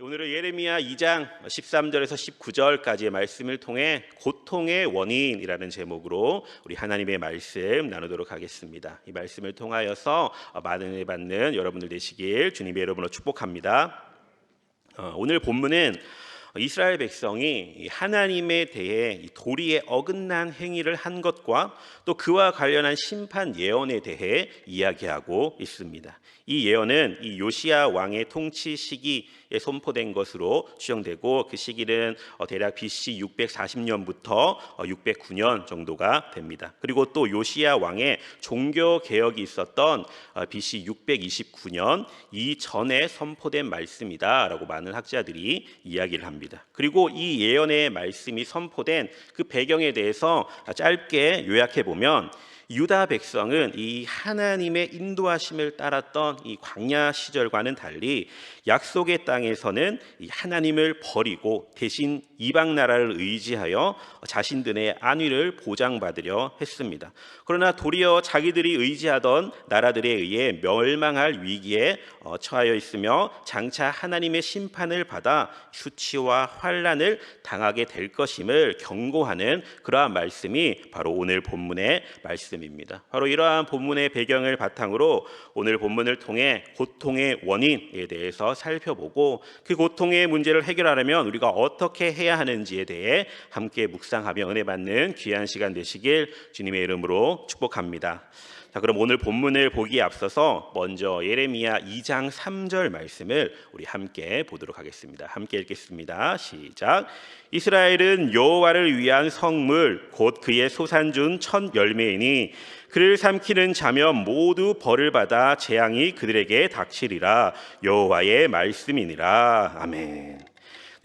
오늘은 예레미야 2장 13절에서 19절까지의 말씀을 통해 고통의 원인이라는 제목으로 우리 하나님의 말씀 나누도록 하겠습니다. 이 말씀을 통하여서 많은 은혜 받는 여러분들 되시길 주님의 이름으로 축복합니다. 오늘 본문은 이스라엘 백성이 하나님에 대해 도리에 어긋난 행위를 한 것과 또 그와 관련한 심판 예언에 대해 이야기하고 있습니다. 이 예언은 이 요시야 왕의 통치 시기에 선포된 것으로 추정되고 그 시기는 대략 BC 640년부터 609년 정도가 됩니다. 그리고 또 요시야 왕의 종교 개혁이 있었던 BC 629년 이전에 선포된 말씀이다라고 많은 학자들이 이야기를 합니다. 그리고 이 예언의 말씀이 선포된 그 배경에 대해서 짧게 요약해 보면 유다 백성은 이 하나님의 인도하심을 따랐던 이 광야 시절과는 달리 약속의 땅에서는 이 하나님을 버리고 대신 이방 나라를 의지하여 자신들의 안위를 보장받으려 했습니다. 그러나 도리어 자기들이 의지하던 나라들에 의해 멸망할 위기에 처하여 있으며 장차 하나님의 심판을 받아 수치와 환난을 당하게 될 것임을 경고하는 그러한 말씀이 바로 오늘 본문의 말씀입니다. 바로 이러한 본문의 배경을 바탕으로 오늘 본문을 통해 고통의 원인에 대해서 살펴보고 그 고통의 문제를 해결하려면 우리가 어떻게 해야 하는지에 대해 함께 묵상하며 은혜 받는 귀한 시간 되시길 주님의 이름으로 축복합니다. 자, 그럼 오늘 본문을 보기에 앞서서 먼저 예레미야 2장 3절 말씀을 우리 함께 보도록 하겠습니다. 함께 읽겠습니다. 시작. 이스라엘은 여호와를 위한 성물 곧 그의 소산준 첫 열매이니 그를 삼키는 자면 모두 벌을 받아 재앙이 그들에게 닥치리라. 여호와의 말씀이니라. 아멘.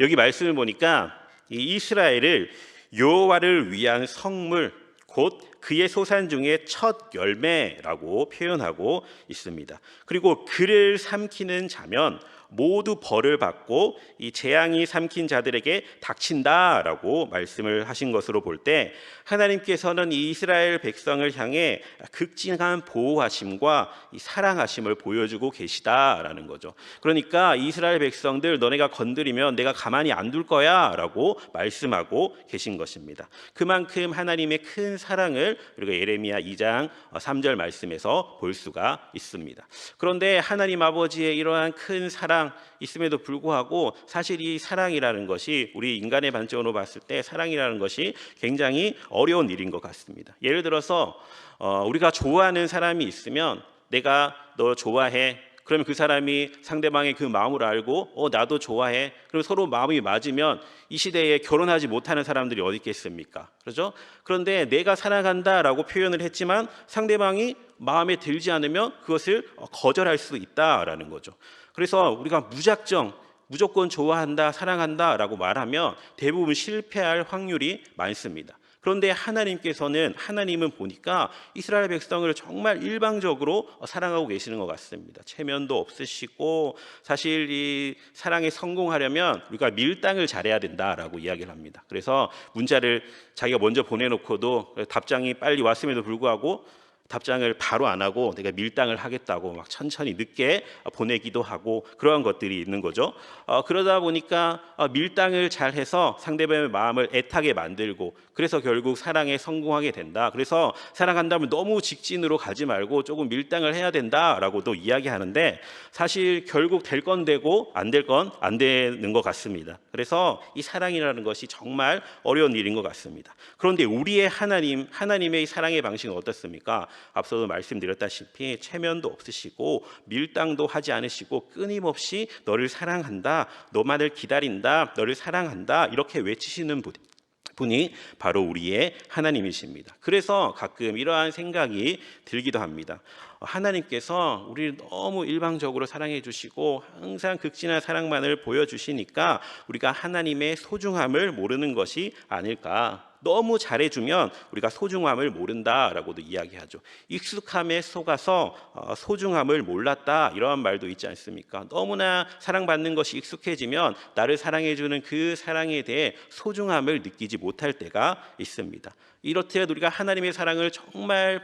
여기 말씀을 보니까 이 이스라엘을 여호와를 위한 성물 곧 그의 소산 중에 첫 열매라고 표현하고 있습니다. 그리고 그를 삼키는 자면 모두 벌을 받고 이 재앙이 삼킨 자들에게 닥친다라고 말씀을 하신 것으로 볼 때 하나님께서는 이 이스라엘 백성을 향해 극진한 보호하심과 이 사랑하심을 보여주고 계시다라는 거죠. 그러니까 이스라엘 백성들 너네가 건드리면 내가 가만히 안 둘 거야라고 말씀하고 계신 것입니다. 그만큼 하나님의 큰 사랑을 우리가 예레미야 2장 3절 말씀에서 볼 수가 있습니다. 그런데 하나님 아버지의 이러한 큰 사랑 있음에도 불구하고 사실 이 사랑이라는 것이 우리 인간의 관점으로 봤을 때 사랑이라는 것이 굉장히 어려운 일인 것 같습니다. 예를 들어서 우리가 좋아하는 사람이 있으면 내가 너 좋아해. 그러면 그 사람이 상대방의 그 마음을 알고 나도 좋아해. 그럼 서로 마음이 맞으면 이 시대에 결혼하지 못하는 사람들이 어디 있겠습니까? 그렇죠? 그런데 내가 사랑한다라고 표현을 했지만 상대방이 마음에 들지 않으면 그것을 거절할 수 있다라는 거죠. 그래서 우리가 무조건 좋아한다, 사랑한다라고 말하면 대부분 실패할 확률이 많습니다. 그런데 하나님은 보니까 이스라엘 백성을 정말 일방적으로 사랑하고 계시는 것 같습니다. 체면도 없으시고 사실 이 사랑에 성공하려면 우리가 밀당을 잘해야 된다라고 이야기를 합니다. 그래서 문자를 자기가 먼저 보내놓고도 답장이 빨리 왔음에도 불구하고 답장을 바로 안 하고 내가 밀당을 하겠다고 막 천천히 늦게 보내기도 하고 그러한 것들이 있는 거죠. 그러다 보니까 밀당을 잘해서 상대방의 마음을 애타게 만들고 그래서 결국 사랑에 성공하게 된다. 그래서 사랑한다면 너무 직진으로 가지 말고 조금 밀당을 해야 된다라고도 이야기하는데 사실 결국 될 건 되고 안 될 건 안 되는 것 같습니다. 그래서 이 사랑이라는 것이 정말 어려운 일인 것 같습니다. 그런데 우리의 하나님의 이 사랑의 방식은 어떻습니까? 앞서도 말씀드렸다시피 체면도 없으시고 밀당도 하지 않으시고 끊임없이 너를 사랑한다, 너만을 기다린다, 너를 사랑한다 이렇게 외치시는 분이 바로 우리의 하나님이십니다. 그래서 가끔 이러한 생각이 들기도 합니다. 하나님께서 우리를 너무 일방적으로 사랑해 주시고 항상 극진한 사랑만을 보여주시니까 우리가 하나님의 소중함을 모르는 것이 아닐까. 너무 잘해주면 우리가 소중함을 모른다라고도 이야기하죠. 익숙함에 속아서 소중함을 몰랐다 이러한 말도 있지 않습니까? 너무나 사랑받는 것이 익숙해지면 나를 사랑해주는 그 사랑에 대해 소중함을 느끼지 못할 때가 있습니다. 이렇듯 우리가 하나님의 사랑을 정말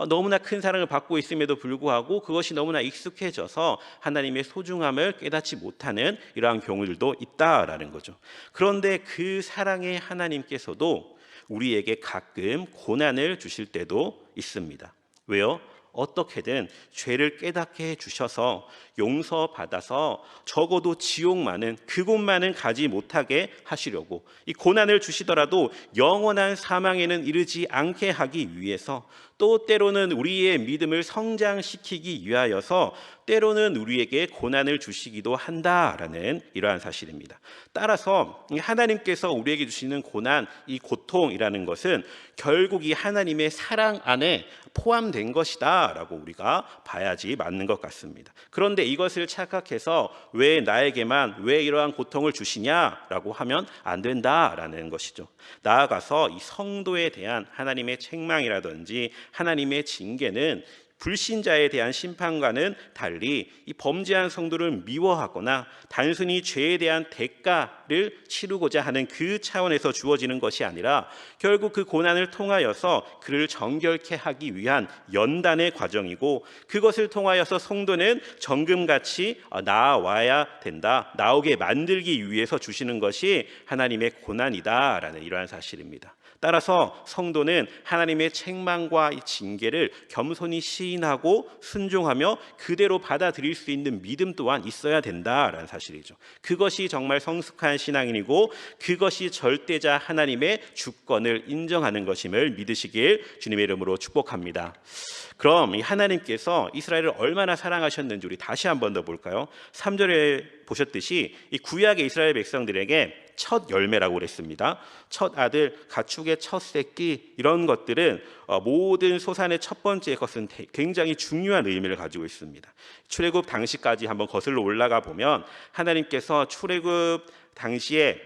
너무나 큰 사랑을 받고 있음에도 불구하고 그것이 너무나 익숙해져서 하나님의 소중함을 깨닫지 못하는 이러한 경우들도 있다라는 거죠. 그런데 그 사랑의 하나님께서도 우리에게 가끔 고난을 주실 때도 있습니다. 왜요? 어떻게든 죄를 깨닫게 해주셔서 용서받아서 적어도 지옥만은, 그곳만은 가지 못하게 하시려고, 이 고난을 주시더라도 영원한 사망에는 이르지 않게 하기 위해서, 또 때로는 우리의 믿음을 성장시키기 위하여서 때로는 우리에게 고난을 주시기도 한다라는 이러한 사실입니다. 따라서 하나님께서 우리에게 주시는 고난, 이 고통이라는 것은 결국 이 하나님의 사랑 안에 포함된 것이다 라고 우리가 봐야지 맞는 것 같습니다. 그런데 이것을 착각해서 왜 나에게만 왜 이러한 고통을 주시냐라고 하면 안 된다라는 것이죠. 나아가서 이 성도에 대한 하나님의 책망이라든지 하나님의 징계는 불신자에 대한 심판과는 달리 이 범죄한 성도를 미워하거나 단순히 죄에 대한 대가를 치르고자 하는 그 차원에서 주어지는 것이 아니라 결국 그 고난을 통하여서 그를 정결케 하기 위한 연단의 과정이고, 그것을 통하여서 성도는 정금같이 나아와야 된다, 나오게 만들기 위해서 주시는 것이 하나님의 고난이다라는 이러한 사실입니다. 따라서 성도는 하나님의 책망과 이 징계를 겸손히 시인하고 순종하며 그대로 받아들일 수 있는 믿음 또한 있어야 된다라는 사실이죠. 그것이 정말 성숙한 신앙인이고 그것이 절대자 하나님의 주권을 인정하는 것임을 믿으시길 주님의 이름으로 축복합니다. 그럼 이 하나님께서 이스라엘을 얼마나 사랑하셨는지 우리 다시 한 번 더 볼까요? 3절에 보셨듯이 이 구약의 이스라엘 백성들에게 첫 열매라고 그랬습니다. 첫 아들, 가축의 첫 새끼, 이런 것들은 모든 소산의 첫 번째 것은 굉장히 중요한 의미를 가지고 있습니다. 출애굽 당시까지 한번 거슬러 올라가 보면 하나님께서 출애굽 당시에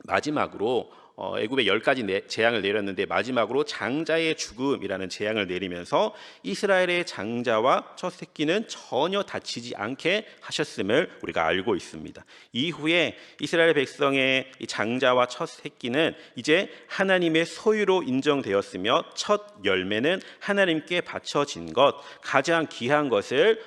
마지막으로 애굽에 10가지 재앙을 내렸는데 마지막으로 장자의 죽음이라는 재앙을 내리면서 이스라엘의 장자와 첫 새끼는 전혀 다치지 않게 하셨음을 우리가 알고 있습니다. 이후에 이스라엘 백성의 장자와 첫 새끼는 이제 하나님의 소유로 인정되었으며 첫 열매는 하나님께 바쳐진 것, 가장 귀한 것을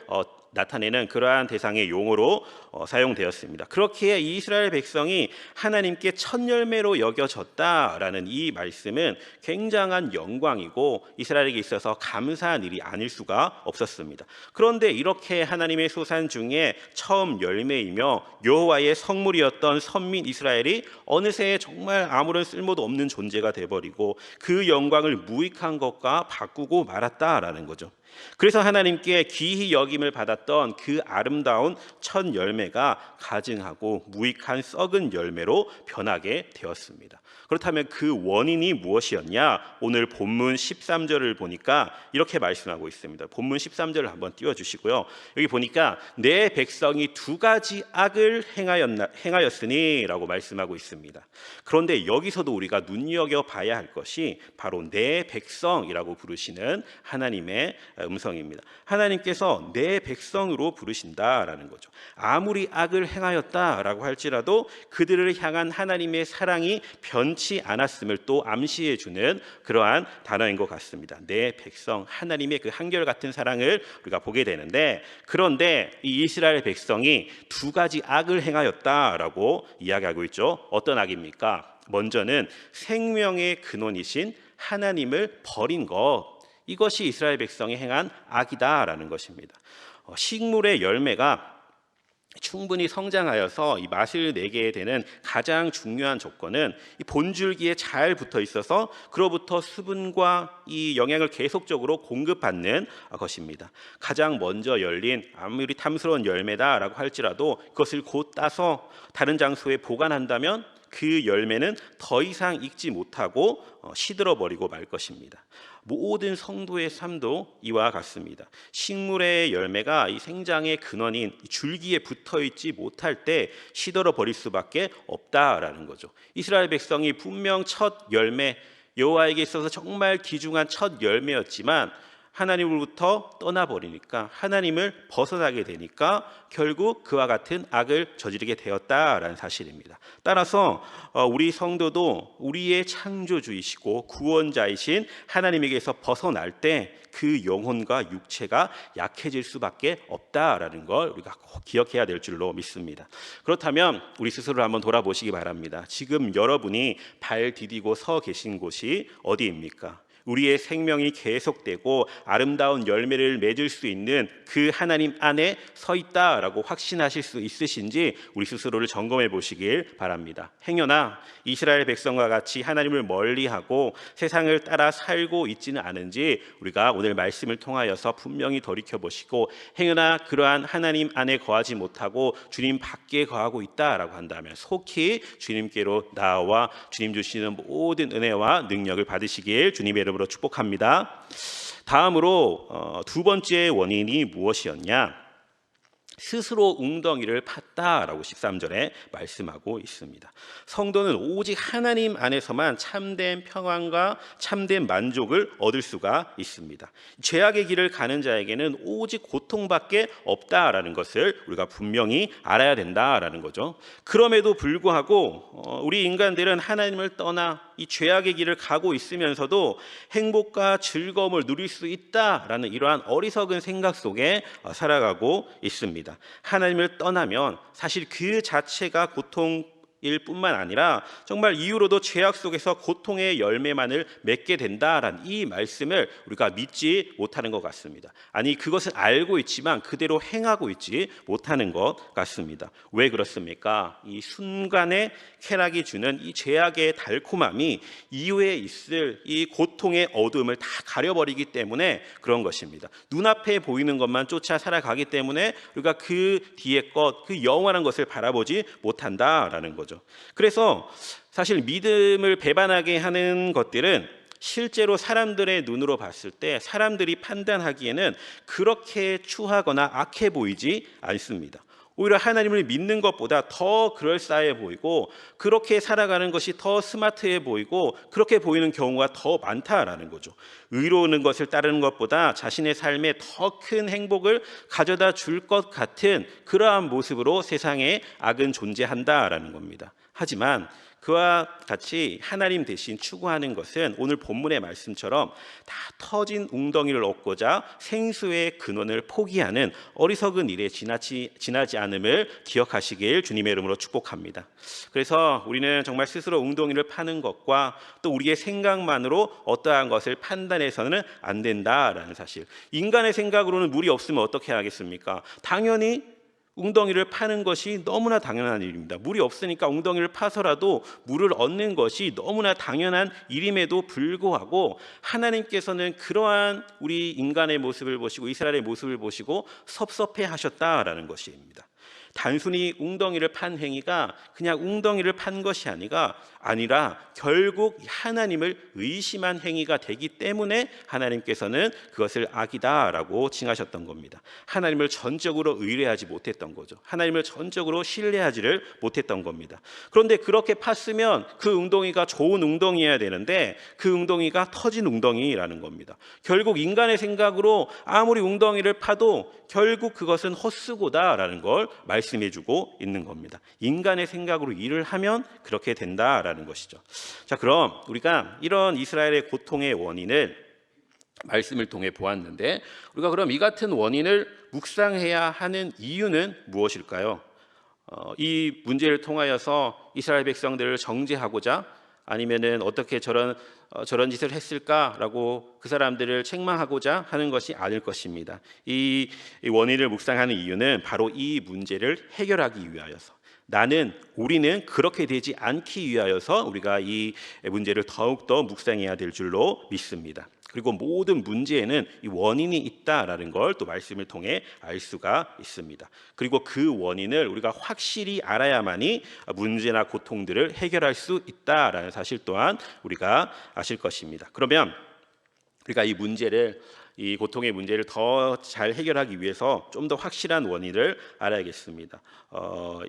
나타내는 그러한 대상의 용어로 사용되었습니다. 그렇기에 이스라엘 백성이 하나님께 첫 열매로 여겨졌다라는 이 말씀은 굉장한 영광이고 이스라엘에게 있어서 감사한 일이 아닐 수가 없었습니다. 그런데 이렇게 하나님의 소산 중에 처음 열매이며 여호와의 성물이었던 선민 이스라엘이 어느새 정말 아무런 쓸모도 없는 존재가 되어버리고 그 영광을 무익한 것과 바꾸고 말았다라는 거죠. 그래서 하나님께 귀히 여김을 받았던 그 아름다운 첫 열매가 가증하고 무익한 썩은 열매로 변하게 되었습니다. 그렇다면 그 원인이 무엇이었냐? 오늘 본문 13절을 보니까 이렇게 말씀하고 있습니다. 본문 13절을 한번 띄워주시고요. 여기 보니까 내 백성이 두 가지 악을 행하였으니 라고 말씀하고 있습니다. 그런데 여기서도 우리가 눈여겨봐야 할 것이 바로 내 백성이라고 부르시는 하나님의 음성입니다. 하나님께서 내 백성으로 부르신다라는 거죠. 아무리 악을 행하였다라고 할지라도 그들을 향한 하나님의 사랑이 변치 않았음을 또 암시해 주는 그러한 단어인 것 같습니다. 내 백성, 하나님의 그 한결같은 사랑을 우리가 보게 되는데, 그런데 이 이스라엘 백성이 두 가지 악을 행하였다라고 이야기하고 있죠. 어떤 악입니까? 먼저는 생명의 근원이신 하나님을 버린 것, 이것이 이스라엘 백성이 행한 악이다라는 것입니다. 식물의 열매가 충분히 성장하여서 이 맛을 내게 되는 가장 중요한 조건은 이 본줄기에 잘 붙어 있어서 그로부터 수분과 이 영양을 계속적으로 공급받는 것입니다. 가장 먼저 열린 아무리 탐스러운 열매다라고 할지라도 그것을 곧 따서 다른 장소에 보관한다면 그 열매는 더 이상 익지 못하고 시들어 버리고 말 것입니다. 모든 성도의 삶도 이와 같습니다. 식물의 열매가 이 생장의 근원인 줄기에 붙어 있지 못할 때 시들어 버릴 수밖에 없다라는 거죠. 이스라엘 백성이 분명 첫 열매, 여호와에게 있어서 정말 귀중한 첫 열매였지만 하나님으로부터 떠나버리니까, 하나님을 벗어나게 되니까 결국 그와 같은 악을 저지르게 되었다라는 사실입니다. 따라서 우리 성도도 우리의 창조주이시고 구원자이신 하나님에게서 벗어날 때 그 영혼과 육체가 약해질 수밖에 없다라는 걸 우리가 꼭 기억해야 될 줄로 믿습니다. 그렇다면 우리 스스로를 한번 돌아보시기 바랍니다. 지금 여러분이 발 디디고 서 계신 곳이 어디입니까? 우리의 생명이 계속되고 아름다운 열매를 맺을 수 있는 그 하나님 안에 서 있다라고 확신하실 수 있으신지 우리 스스로를 점검해 보시길 바랍니다. 행여나 이스라엘 백성과 같이 하나님을 멀리하고 세상을 따라 살고 있지는 않은지 우리가 오늘 말씀을 통하여서 분명히 돌이켜 보시고, 행여나 그러한 하나님 안에 거하지 못하고 주님 밖에 거하고 있다라고 한다면 속히 주님께로 나와 주님 주시는 모든 은혜와 능력을 받으시길 주님의 이름으로 축복합니다. 다음으로 두 번째 원인이 무엇이었냐? 스스로 웅덩이를 팠다라고 13절에 말씀하고 있습니다. 성도는 오직 하나님 안에서만 참된 평안과 참된 만족을 얻을 수가 있습니다. 죄악의 길을 가는 자에게는 오직 고통밖에 없다라는 것을 우리가 분명히 알아야 된다라는 거죠. 그럼에도 불구하고 우리 인간들은 하나님을 떠나 이 죄악의 길을 가고 있으면서도 행복과 즐거움을 누릴 수 있다라는 이러한 어리석은 생각 속에 살아가고 있습니다. 하나님을 떠나면 사실 그 자체가 고통일 뿐만 아니라 정말 이후로도 죄악 속에서 고통의 열매만을 맺게 된다라는 이 말씀을 우리가 믿지 못하는 것 같습니다. 아니, 그것을 알고 있지만 그대로 행하고 있지 못하는 것 같습니다. 왜 그렇습니까? 이 순간의 쾌락이 주는 이 죄악의 달콤함이 이후에 있을 이 고통의 어둠을 다 가려버리기 때문에 그런 것입니다. 눈앞에 보이는 것만 쫓아 살아가기 때문에 우리가 그 뒤에 것, 그 영원한 것을 바라보지 못한다라는 거죠. 그래서 사실 믿음을 배반하게 하는 것들은 실제로 사람들의 눈으로 봤을 때 사람들이 판단하기에는 그렇게 추하거나 악해 보이지 않습니다. 오히려 하나님을 믿는 것보다 더 그럴싸해 보이고 그렇게 살아가는 것이 더 스마트해 보이고 그렇게 보이는 경우가 더 많다라는 거죠. 의로운 것을 따르는 것보다 자신의 삶에 더 큰 행복을 가져다 줄 것 같은 그러한 모습으로 세상에 악은 존재한다라는 겁니다. 하지만 그와 같이 하나님 대신 추구하는 것은 오늘 본문의 말씀처럼 다 터진 웅덩이를 얻고자 생수의 근원을 포기하는 어리석은 일에 지나지 않음을 기억하시길 주님의 이름으로 축복합니다. 그래서 우리는 정말 스스로 웅덩이를 파는 것과 또 우리의 생각만으로 어떠한 것을 판단해서는 안 된다라는 사실. 인간의 생각으로는 물이 없으면 어떻게 하겠습니까? 당연히 웅덩이를 파는 것이 너무나 당연한 일입니다. 물이 없으니까 웅덩이를 파서라도 물을 얻는 것이 너무나 당연한 일임에도 불구하고 하나님께서는 그러한 우리 인간의 모습을 보시고 이스라엘의 모습을 보시고 섭섭해 하셨다라는 것입니다. 단순히 웅덩이를 판 행위가 그냥 웅덩이를 판 것이 아니라 결국 하나님을 의심한 행위가 되기 때문에 하나님께서는 그것을 악이다라고 칭하셨던 겁니다. 하나님을 전적으로 의뢰하지 못했던 거죠. 하나님을 전적으로 신뢰하지를 못했던 겁니다. 그런데 그렇게 팠으면 그 웅덩이가 좋은 웅덩이여야 되는데 그 웅덩이가 터진 웅덩이라는 겁니다. 결국 인간의 생각으로 아무리 웅덩이를 파도 결국 그것은 헛수고다라는 걸 말씀해주고 있는 겁니다. 인간의 생각으로 일을 하면 그렇게 된다라는 것이죠. 자, 그럼 우리가 이런 이스라엘의 고통의 원인을 말씀을 통해 보았는데 우리가 그럼 이 같은 원인을 묵상해야 하는 이유는 무엇일까요? 이 문제를 통하여서 이스라엘 백성들을 정죄하고자 아니면은 어떻게 저런 짓을 했을까라고 그 사람들을 책망하고자 하는 것이 아닐 것입니다. 이 원인을 묵상하는 이유는 바로 이 문제를 해결하기 위하여서, 우리는 그렇게 되지 않기 위하여서 우리가 이 문제를 더욱더 묵상해야 될 줄로 믿습니다. 그리고 모든 문제에는 이 원인이 있다라는 걸 또 말씀을 통해 알 수가 있습니다. 그리고 그 원인을 우리가 확실히 알아야만이 문제나 고통들을 해결할 수 있다라는 사실 또한 우리가 아실 것입니다. 그러면 우리가 이 고통의 문제를 더 잘 해결하기 위해서 좀 더 확실한 원인을 알아야겠습니다.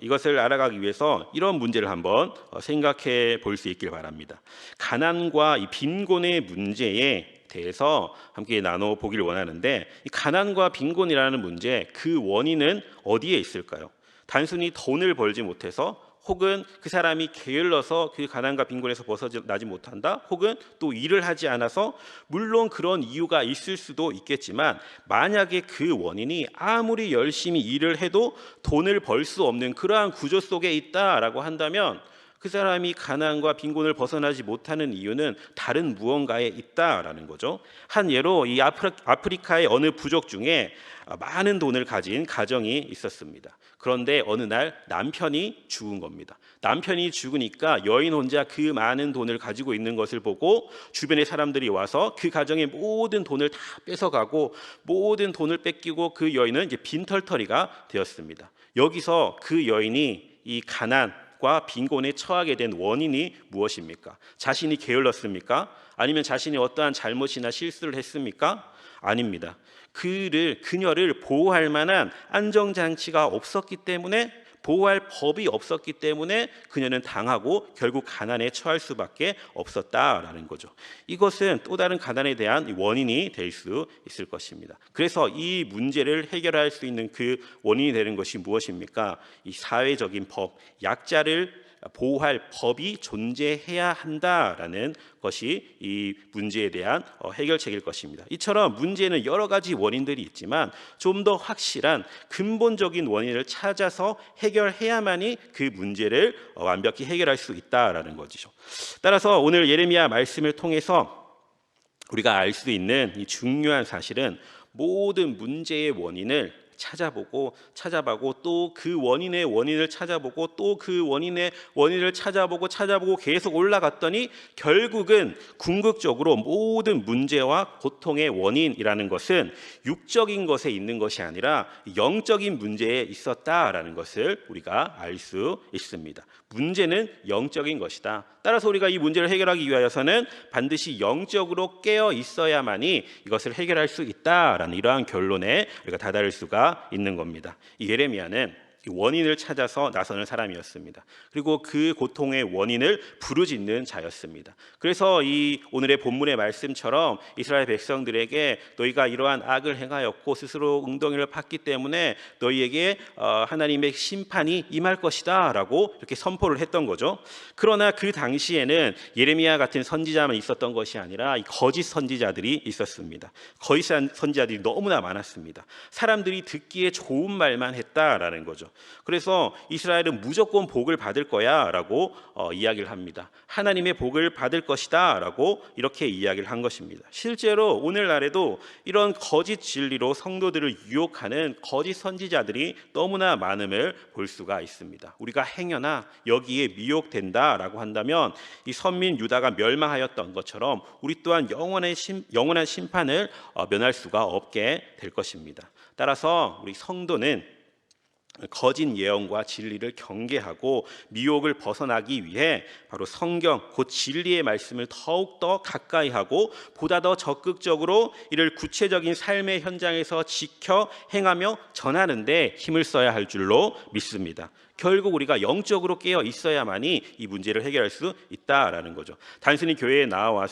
이것을 알아가기 위해서 이런 문제를 한번 생각해 볼 수 있길 바랍니다. 가난과 이 빈곤의 문제에 대해서 함께 나눠 보기를 원하는데, 이 가난과 빈곤이라는 문제, 그 원인은 어디에 있을까요? 단순히 돈을 벌지 못해서, 혹은 그 사람이 게을러서 그 가난과 빈곤에서 벗어나지 못한다, 혹은 또 일을 하지 않아서, 물론 그런 이유가 있을 수도 있겠지만, 만약에 그 원인이 아무리 열심히 일을 해도 돈을 벌 수 없는 그러한 구조 속에 있다라고 한다면, 그 사람이 가난과 빈곤을 벗어나지 못하는 이유는 다른 무언가에 있다라는 거죠. 한 예로 이 아프리카의 어느 부족 중에 많은 돈을 가진 가정이 있었습니다. 그런데 어느 날 남편이 죽은 겁니다. 남편이 죽으니까 여인 혼자 그 많은 돈을 가지고 있는 것을 보고 주변의 사람들이 와서 그 가정의 모든 돈을 다 뺏어가고, 모든 돈을 뺏기고, 그 여인은 이제 빈털터리가 되었습니다. 여기서 그 여인이 이 가난과 빈곤에 처하게 된 원인이 무엇입니까? 자신이 게을렀습니까? 아니면 자신이 어떠한 잘못이나 실수를 했습니까? 아닙니다. 그녀를 보호할 만한 안정장치가 없었기 때문에, 보호할 법이 없었기 때문에 그녀는 당하고 결국 가난에 처할 수밖에 없었다라는 거죠. 이것은 또 다른 가난에 대한 원인이 될 수 있을 것입니다. 그래서 이 문제를 해결할 수 있는 그 원인이 되는 것이 무엇입니까? 이 사회적인 법, 약자를 보호할 법이 존재해야 한다라는 것이 이 문제에 대한 해결책일 것입니다. 이처럼 문제는 여러 가지 원인들이 있지만, 좀 더 확실한 근본적인 원인을 찾아서 해결해야만이 그 문제를 완벽히 해결할 수 있다라는 거죠. 따라서 오늘 예레미야 말씀을 통해서 우리가 알 수 있는 이 중요한 사실은, 모든 문제의 원인을 찾아보고 또 그 원인의 원인을 찾아보고, 또 그 원인의 원인을 찾아보고 계속 올라갔더니, 결국은 궁극적으로 모든 문제와 고통의 원인이라는 것은 육적인 것에 있는 것이 아니라 영적인 문제에 있었다라는 것을 우리가 알 수 있습니다. 문제는 영적인 것이다. 따라서 우리가 이 문제를 해결하기 위하여서는 반드시 영적으로 깨어 있어야만이 이것을 해결할 수 있다라는 이러한 결론에 우리가 다다를 수가 있는 겁니다. 이 예레미야는 원인을 찾아서 나서는 사람이었습니다. 그리고 그 고통의 원인을 부르짖는 자였습니다. 그래서 이 오늘의 본문의 말씀처럼 이스라엘 백성들에게 너희가 이러한 악을 행하였고 스스로 웅덩이를 팠기 때문에 너희에게 하나님의 심판이 임할 것이다 라고 이렇게 선포를 했던 거죠. 그러나 그 당시에는 예레미야 같은 선지자만 있었던 것이 아니라 이 거짓 선지자들이 있었습니다. 거짓 선지자들이 너무나 많았습니다. 사람들이 듣기에 좋은 말만 했다라는 거죠. 그래서 이스라엘은 무조건 복을 받을 거야 라고 이야기를 합니다. 하나님의 복을 받을 것이다 라고 이렇게 이야기를 한 것입니다. 실제로 오늘날에도 이런 거짓 진리로 성도들을 유혹하는 거짓 선지자들이 너무나 많음을 볼 수가 있습니다. 우리가 행여나 여기에 미혹된다 라고 한다면, 이 선민 유다가 멸망하였던 것처럼 우리 또한 영원한 심판을 면할 수가 없게 될 것입니다. 따라서 우리 성도는 거짓 예언과 진리를 경계하고 미혹을 벗어나기 위해 바로 성경, 곧 진리의 말씀을 더욱더 가까이 하고 보다 더 적극적으로 이를 구체적인 삶의 현장에서 지켜 행하며 전하는 데 힘을 써야 할 줄로 믿습니다. 결국 우리가 영적으로 깨어 있어야만이 이 문제를 해결할 수 있다라는 거죠. 단순히 교회에 나와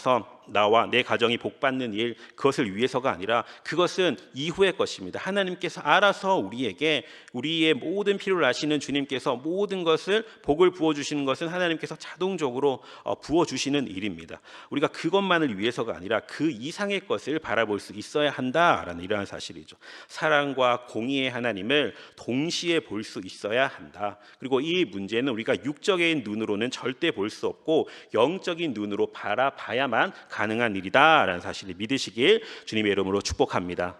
내 가정이 복받는 일, 그것을 위해서가 아니라 그것은 이후의 것입니다. 하나님께서 알아서 우리에게 우리의 모든 필요를 아시는 주님께서 모든 것을 복을 부어주시는 것은 하나님께서 자동적으로 부어주시는 일입니다. 우리가 그것만을 위해서가 아니라 그 이상의 것을 바라볼 수 있어야 한다라는 이러한 사실이죠. 사랑과 공의의 하나님을 동시에 볼 수 있어야 한다. 그리고 이 문제는 우리가 육적인 눈으로는 절대 볼 수 없고 영적인 눈으로 바라봐야만 가능한 일이다라는 사실을 믿으시길 주님의 이름으로 축복합니다.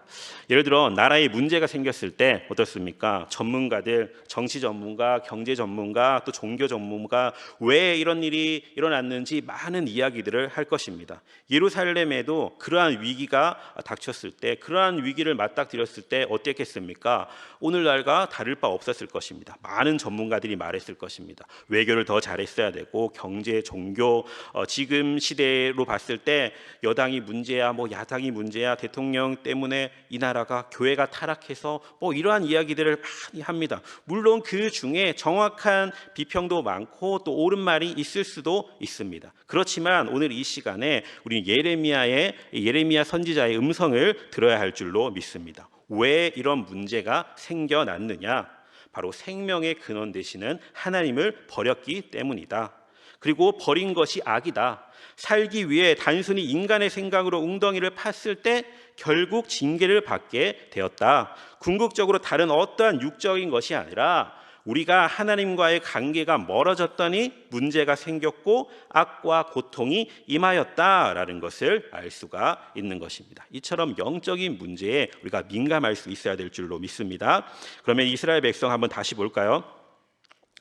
예를 들어 나라에 문제가 생겼을 때 어떻습니까? 전문가들, 정치 전문가, 경제 전문가, 또 종교 전문가, 왜 이런 일이 일어났는지 많은 이야기들을 할 것입니다. 예루살렘에도 그러한 위기가 닥쳤을 때, 그러한 위기를 맞닥뜨렸을 때 어땠겠습니까? 오늘날과 다를 바 없었을 것입니다. 많은 전문가들이 말했을 것입니다. 외교를 더 잘했어야 되고 경제, 종교, 지금 시대로 봤을 때 여당이 문제야, 뭐 야당이 문제야, 대통령 때문에 이 나라가 교회가 타락해서 뭐 이러한 이야기들을 많이 합니다. 물론 그 중에 정확한 비평도 많고 또 옳은 말이 있을 수도 있습니다. 그렇지만 오늘 이 시간에 우리 예레미야 선지자의 음성을 들어야 할 줄로 믿습니다. 왜 이런 문제가 생겨났느냐? 바로 생명의 근원 되시는 하나님을 버렸기 때문이다. 그리고 버린 것이 악이다. 살기 위해 단순히 인간의 생각으로 웅덩이를 팠을 때 결국 징계를 받게 되었다. 궁극적으로 다른 어떠한 육적인 것이 아니라 우리가 하나님과의 관계가 멀어졌더니 문제가 생겼고 악과 고통이 임하였다라는 것을 알 수가 있는 것입니다. 이처럼 영적인 문제에 우리가 민감할 수 있어야 될 줄로 믿습니다. 그러면 이스라엘 백성 한번 다시 볼까요?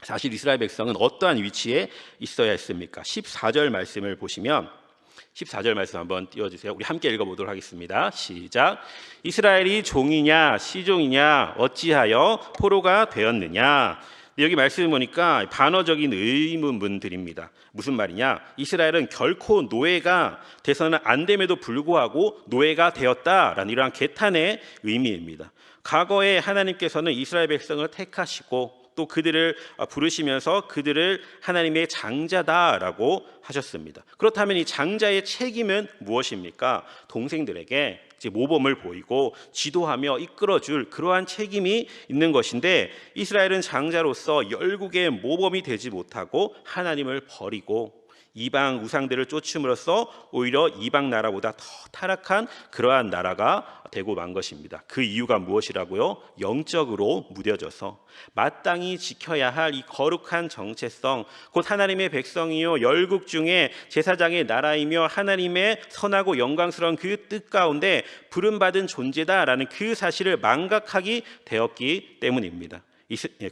사실 이스라엘 백성은 어떠한 위치에 있어야 했습니까? 14절 말씀을 보시면 14절 말씀 한번 띄워주세요. 우리 함께 읽어보도록 하겠습니다. 시작. 이스라엘이 종이냐 시종이냐 어찌하여 포로가 되었느냐. 여기 말씀을 보니까 반어적인 의문문들입니다. 무슨 말이냐? 이스라엘은 결코 노예가 돼서는 안 됨에도 불구하고 노예가 되었다라는 이러한 개탄의 의미입니다. 과거에 하나님께서는 이스라엘 백성을 택하시고 또 그들을 부르시면서 그들을 하나님의 장자다라고 하셨습니다. 그렇다면 이 장자의 책임은 무엇입니까? 동생들에게 이제 모범을 보이고 지도하며 이끌어줄 그러한 책임이 있는 것인데 이스라엘은 장자로서 열국의 모범이 되지 못하고 하나님을 버리고 이방 우상들을 쫓음으로써 오히려 이방 나라보다 더 타락한 그러한 나라가 되고 만 것입니다. 그 이유가 무엇이라고요? 영적으로 무뎌져서 마땅히 지켜야 할 이 거룩한 정체성, 곧 하나님의 백성이요 열국 중에 제사장의 나라이며 하나님의 선하고 영광스러운 그 뜻 가운데 부름받은 존재다라는 그 사실을 망각하게 되었기 때문입니다.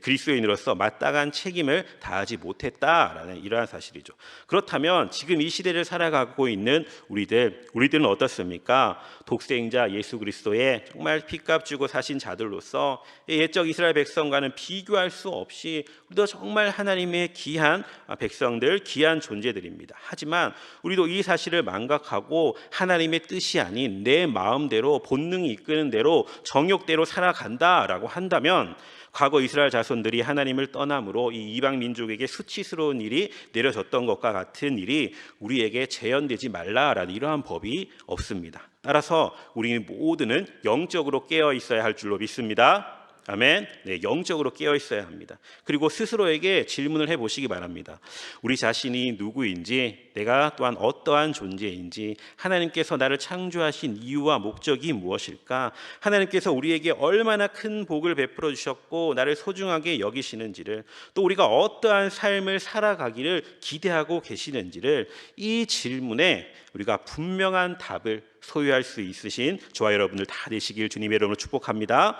그리스도인으로서 마땅한 책임을 다하지 못했다라는 이러한 사실이죠. 그렇다면 지금 이 시대를 살아가고 있는 우리들은 어떻습니까? 독생자 예수 그리스도의 정말 피값 주고 사신 자들로서 옛적 이스라엘 백성과는 비교할 수 없이 우리도 정말 하나님의 귀한 백성들, 귀한 존재들입니다. 하지만 우리도 이 사실을 망각하고 하나님의 뜻이 아닌 내 마음대로 본능이 이끄는 대로 정욕대로 살아간다라고 한다면 과거 이스라엘 자손들이 하나님을 떠남으로 이 이방 민족에게 수치스러운 일이 내려졌던 것과 같은 일이 우리에게 재현되지 말라라는 이러한 법이 없습니다. 따라서 우리 모두는 영적으로 깨어 있어야 할 줄로 믿습니다. 아멘. 네, 영적으로 깨어 있어야 합니다. 그리고 스스로에게 질문을 해보시기 바랍니다. 우리 자신이 누구인지, 내가 또한 어떠한 존재인지, 하나님께서 나를 창조하신 이유와 목적이 무엇일까? 하나님께서 우리에게 얼마나 큰 복을 베풀어 주셨고 나를 소중하게 여기시는지를, 또 우리가 어떠한 삶을 살아가기를 기대하고 계시는지를, 이 질문에 우리가 분명한 답을 소유할 수 있으신 저와 여러분들 다 되시길 주님의 이름으로 축복합니다.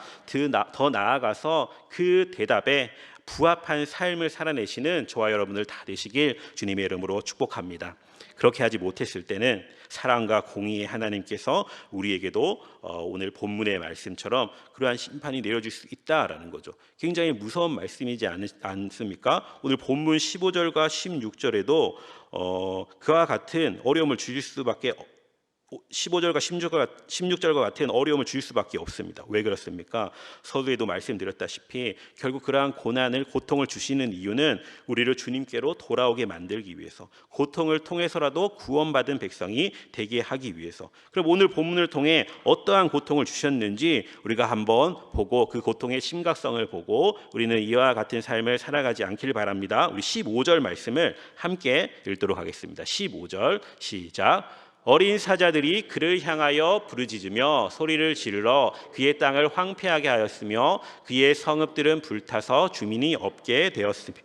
더 나아가서 그 대답에 부합한 삶을 살아내시는 저와 여러분들 다 되시길 주님의 이름으로 축복합니다. 그렇게 하지 못했을 때는 사랑과 공의의 하나님께서 우리에게도 오늘 본문의 말씀처럼 그러한 심판이 내려질 수 있다라는 거죠. 굉장히 무서운 말씀이지 않습니까? 오늘 본문 15절과 16절에도 그와 같은 어려움을 주실 수밖에 15절과 16절과 같은 어려움을 주실 수밖에 없습니다. 왜 그렇습니까? 서두에도 말씀드렸다시피 결국 그러한 고통을 주시는 이유는 우리를 주님께로 돌아오게 만들기 위해서, 고통을 통해서라도 구원받은 백성이 되게 하기 위해서. 그럼 오늘 본문을 통해 어떠한 고통을 주셨는지 우리가 한번 보고 그 고통의 심각성을 보고 우리는 이와 같은 삶을 살아가지 않길 바랍니다. 우리 15절 말씀을 함께 읽도록 하겠습니다. 15절 시작. 어린 사자들이 그를 향하여 부르짖으며 소리를 질러 그의 땅을 황폐하게 하였으며 그의 성읍들은 불타서 주민이 없게 되었습니다.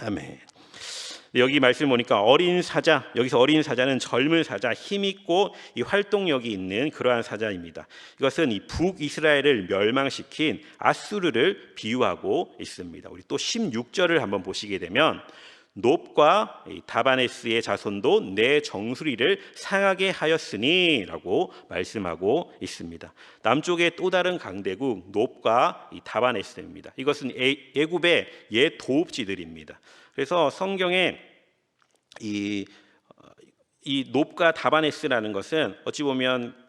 아멘. 여기 말씀 보니까 어린 사자, 여기서 어린 사자는 젊은 사자, 힘있고 이 활동력이 있는 그러한 사자입니다. 이것은 이 북이스라엘을 멸망시킨 아수르를 비유하고 있습니다. 우리 또 16절을 한번 보시게 되면 놉과 다바네스의 자손도 내 정수리를 상하게 하였으니라고 말씀하고 있습니다. 남쪽의 또 다른 강대국 놉과 다바네스입니다. 이것은 애굽의 옛 도읍지들입니다. 그래서 성경에 이 놉과 다바네스라는 것은 어찌 보면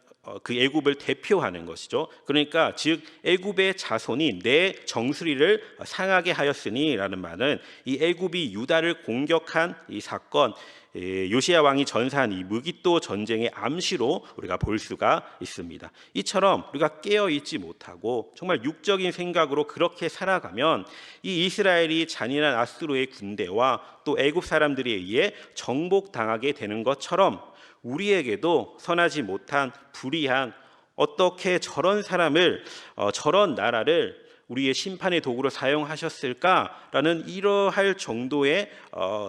그 애굽을 대표하는 것이죠. 그러니까 즉 애굽의 자손이 내 정수리를 상하게 하였으니라는 말은 이 애굽이 유다를 공격한 이 사건, 요시야 왕이 전사한 이 무기또 전쟁의 암시로 우리가 볼 수가 있습니다. 이처럼 우리가 깨어 있지 못하고 정말 육적인 생각으로 그렇게 살아가면 이 이스라엘이 잔인한 아수르의 군대와 또 애굽 사람들에 의해 정복당하게 되는 것처럼 우리에게도 선하지 못한 불의한 어떻게 저런 사람을 저런 나라를 우리의 심판의 도구로 사용하셨을까라는 이러할 정도의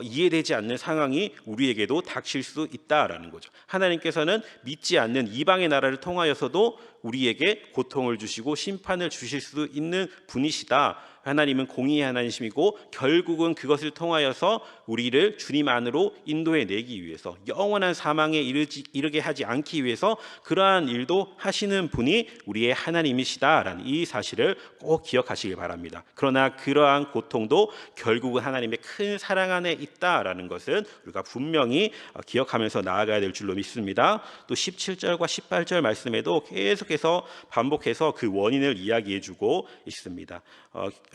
이해되지 않는 상황이 우리에게도 닥칠 수 있다라는 거죠. 하나님께서는 믿지 않는 이방의 나라를 통하여서도 우리에게 고통을 주시고 심판을 주실 수 있는 분이시다. 하나님은 공의의 하나님이시고 결국은 그것을 통하여서 우리를 주님 안으로 인도해 내기 위해서 영원한 사망에 이르게 하지 않기 위해서 그러한 일도 하시는 분이 우리의 하나님이시다라는 이 사실을 꼭 기억하시길 바랍니다. 그러나 그러한 고통도 결국은 하나님의 큰 사랑 안에 있다라는 것은 우리가 분명히 기억하면서 나아가야 될 줄로 믿습니다. 또 17절과 18절 말씀에도 계속해서 반복해서 그 원인을 이야기해 주고 있습니다.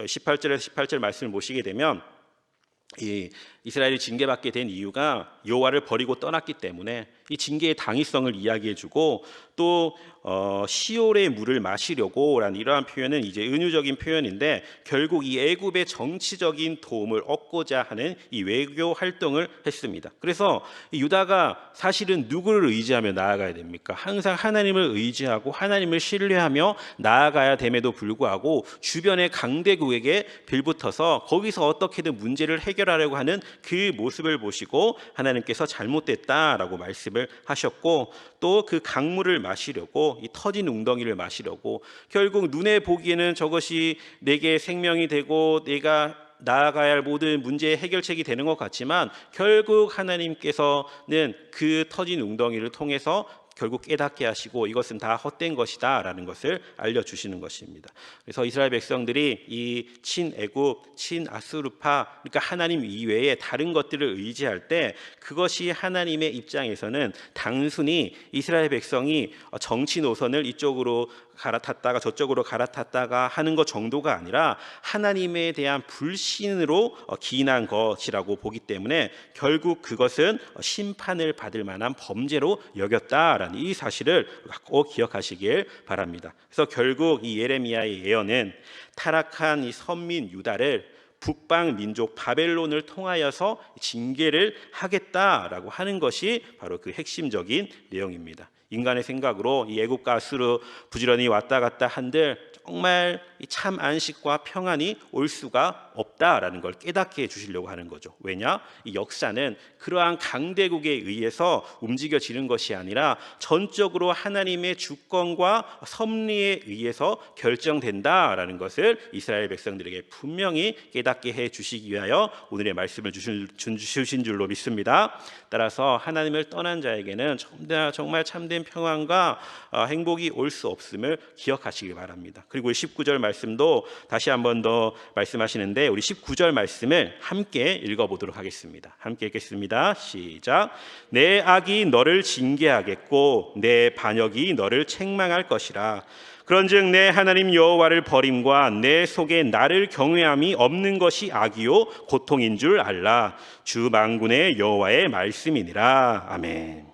18절에서 18절 말씀을 보시게 되면 이스라엘이 징계받게 된 이유가 여호와를 버리고 떠났기 때문에 이 징계의 당위성을 이야기해주고 또 시올의 물을 마시려고라는 이러한 표현은 이제 은유적인 표현인데 결국 이 애굽의 정치적인 도움을 얻고자 하는 이 외교 활동을 했습니다. 그래서 유다가 사실은 누구를 의지하며 나아가야 됩니까? 항상 하나님을 의지하고 하나님을 신뢰하며 나아가야 됨에도 불구하고 주변의 강대국에게 빌붙어서 거기서 어떻게든 문제를 해결하려고 하는 그 모습을 보시고 하나님께서 잘못됐다라고 말씀을 하셨고 또 그 강물을 마시려고 이 터진 웅덩이를 마시려고 결국 눈에 보기에는 저것이 내게 생명이 되고 내가 나아가야 할 모든 문제의 해결책이 되는 것 같지만 결국 하나님께서는 그 터진 웅덩이를 통해서 결국 깨닫게 하시고 이것은 다 헛된 것이다 라는 것을 알려주시는 것입니다. 그래서 이스라엘 백성들이 이 친애굽, 친아수르파 그러니까 하나님 이외에 다른 것들을 의지할 때 그것이 하나님의 입장에서는 단순히 이스라엘 백성이 정치 노선을 이쪽으로 갈아탔다가 저쪽으로 갈아탔다가 하는 것 정도가 아니라 하나님에 대한 불신으로 기인한 것이라고 보기 때문에 결국 그것은 심판을 받을 만한 범죄로 여겼다라는 이 사실을 꼭 기억하시길 바랍니다. 그래서 결국 이 예레미야의 예언은 타락한 이 선민 유다를 북방 민족 바벨론을 통하여서 징계를 하겠다라고 하는 것이 바로 그 핵심적인 내용입니다. 인간의 생각으로 이 애굽과 아수르 부지런히 왔다 갔다 한들 정말 참 안식과 평안이 올 수가 없다라는 걸 깨닫게 해주시려고 하는 거죠. 왜냐? 이 역사는 그러한 강대국에 의해서 움직여지는 것이 아니라 전적으로 하나님의 주권과 섭리에 의해서 결정된다라는 것을 이스라엘 백성들에게 분명히 깨닫게 해주시기 위하여 오늘의 말씀을 주신 줄로 믿습니다. 따라서 하나님을 떠난 자에게는 정말 참된 평안과 행복이 올 수 없음을 기억하시기 바랍니다. 그리고 19절 말씀도 다시 한 번 더 말씀하시는데 우리 19절 말씀을 함께 읽어보도록 하겠습니다. 함께 읽겠습니다. 시작. 내 악이 너를 징계하겠고 내 반역이 너를 책망할 것이라. 그런즉 내 하나님 여호와를 버림과 내 속에 나를 경외함이 없는 것이 악이요 고통인 줄 알라. 주 만군의 여호와의 말씀이니라. 아멘.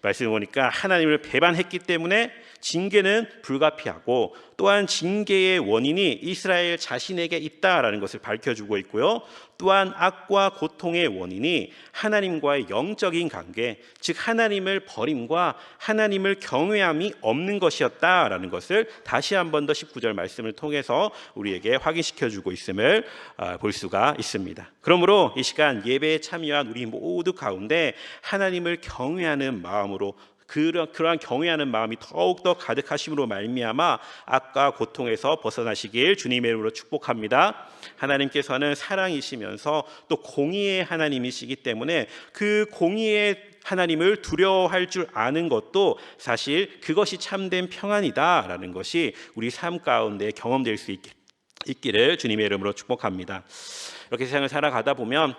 말씀을 보니까 하나님을 배반했기 때문에 징계는 불가피하고 또한 징계의 원인이 이스라엘 자신에게 있다라는 것을 밝혀주고 있고요. 또한 악과 고통의 원인이 하나님과의 영적인 관계, 즉 하나님을 버림과 하나님을 경외함이 없는 것이었다라는 것을 다시 한 번 더 19절 말씀을 통해서 우리에게 확인시켜주고 있음을 볼 수가 있습니다. 그러므로 이 시간 예배에 참여한 우리 모두 가운데 하나님을 경외하는 마음으로 그러한 경외하는 마음이 더욱더 가득하심으로 말미암아 악과 고통에서 벗어나시길 주님의 이름으로 축복합니다. 하나님께서는 사랑이시면서 또 공의의 하나님이시기 때문에 그 공의의 하나님을 두려워할 줄 아는 것도 사실 그것이 참된 평안이다라는 것이 우리 삶 가운데 경험될 수 있기를 주님의 이름으로 축복합니다. 이렇게 세상을 살아가다 보면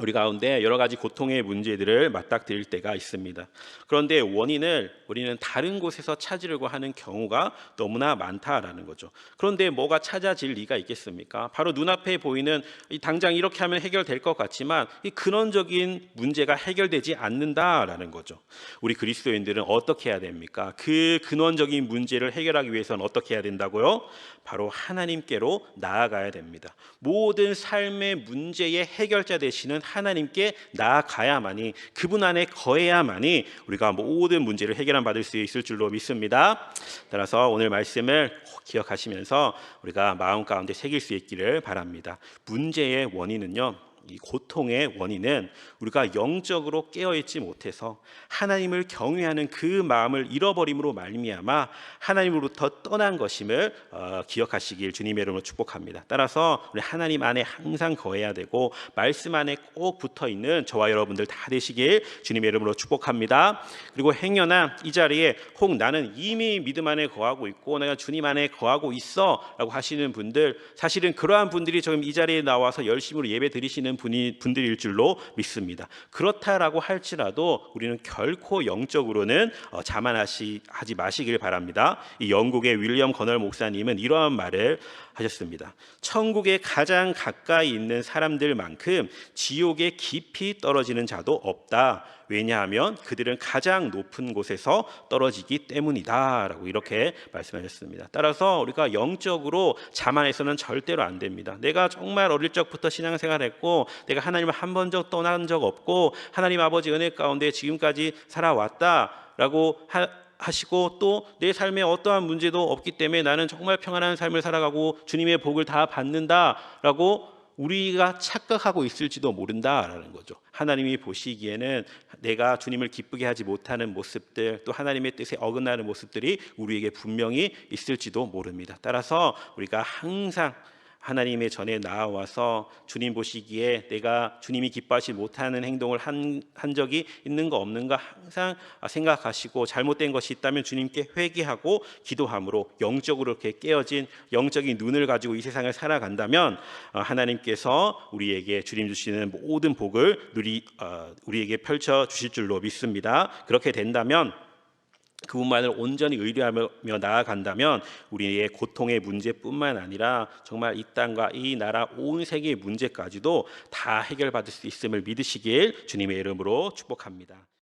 우리 가운데 여러 가지 고통의 문제들을 맞닥뜨릴 때가 있습니다. 그런데 원인을 우리는 다른 곳에서 찾으려고 하는 경우가 너무나 많다라는 거죠. 그런데 뭐가 찾아질 리가 있겠습니까? 바로 눈앞에 보이는 당장 이렇게 하면 해결될 것 같지만 이 근원적인 문제가 해결되지 않는다라는 거죠. 우리 그리스도인들은 어떻게 해야 됩니까? 그 근원적인 문제를 해결하기 위해서는 어떻게 해야 된다고요? 바로 하나님께로 나아가야 됩니다. 모든 삶의 문제의 해결자 되시는 하나님께 나아가야만이, 그분 안에 거해야만이 우리가 모든 문제를 해결받을 수 있을 줄로 믿습니다. 따라서 오늘 말씀을 꼭 기억하시면서 우리가 마음 가운데 새길 수 있기를 바랍니다. 문제의 원인은요, 이 고통의 원인은 우리가 영적으로 깨어있지 못해서 하나님을 경외하는 그 마음을 잃어버림으로 말미암아 하나님으로부터 떠난 것임을 기억하시길 주님의 이름으로 축복합니다. 따라서 우리 하나님 안에 항상 거해야 되고 말씀 안에 꼭 붙어있는 저와 여러분들 다 되시길 주님의 이름으로 축복합니다. 그리고 행여나 이 자리에 혹 나는 이미 믿음 안에 거하고 있고 내가 주님 안에 거하고 있어 라고 하시는 분들, 사실은 그러한 분들이 지금 이 자리에 나와서 열심으로 예배 드리시는 분들일 줄로 믿습니다. 그렇다라고 할지라도 우리는 결코 영적으로는 자만하지 마시길 바랍니다. 이 영국의 윌리엄 거널 목사님은 이러한 말을 하셨습니다. 천국에 가장 가까이 있는 사람들만큼 지옥에 깊이 떨어지는 자도 없다. 왜냐하면 그들은 가장 높은 곳에서 떨어지기 때문이다 라고 이렇게 말씀하셨습니다. 따라서 우리가 영적으로 자만해서는 절대로 안 됩니다. 내가 정말 어릴 적부터 신앙생활했고 내가 하나님을 한 번도 떠난 적 없고 하나님 아버지 은혜 가운데 지금까지 살아왔다라고 하시고 또 내 삶에 어떠한 문제도 없기 때문에 나는 정말 평안한 삶을 살아가고 주님의 복을 다 받는다라고 우리가 착각하고 있을지도 모른다라는 거죠. 하나님이 보시기에는 내가 주님을 기쁘게 하지 못하는 모습들, 또 하나님의 뜻에 어긋나는 모습들이 우리에게 분명히 있을지도 모릅니다. 따라서 우리가 항상 하나님의 전에 나와서 주님 보시기에 내가 주님이 기뻐하지 못하는 행동을 한 적이 있는가 없는가 항상 생각하시고 잘못된 것이 있다면 주님께 회개하고 기도함으로 영적으로 이렇게 깨어진 영적인 눈을 가지고 이 세상을 살아간다면 하나님께서 우리에게 주님 주시는 모든 복을 우리에게 펼쳐 주실 줄로 믿습니다. 그렇게 된다면 그분만을 온전히 의뢰하며 나아간다면 우리의 고통의 문제뿐만 아니라 정말 이 땅과 이 나라 온 세계의 문제까지도 다 해결받을 수 있음을 믿으시길 주님의 이름으로 축복합니다.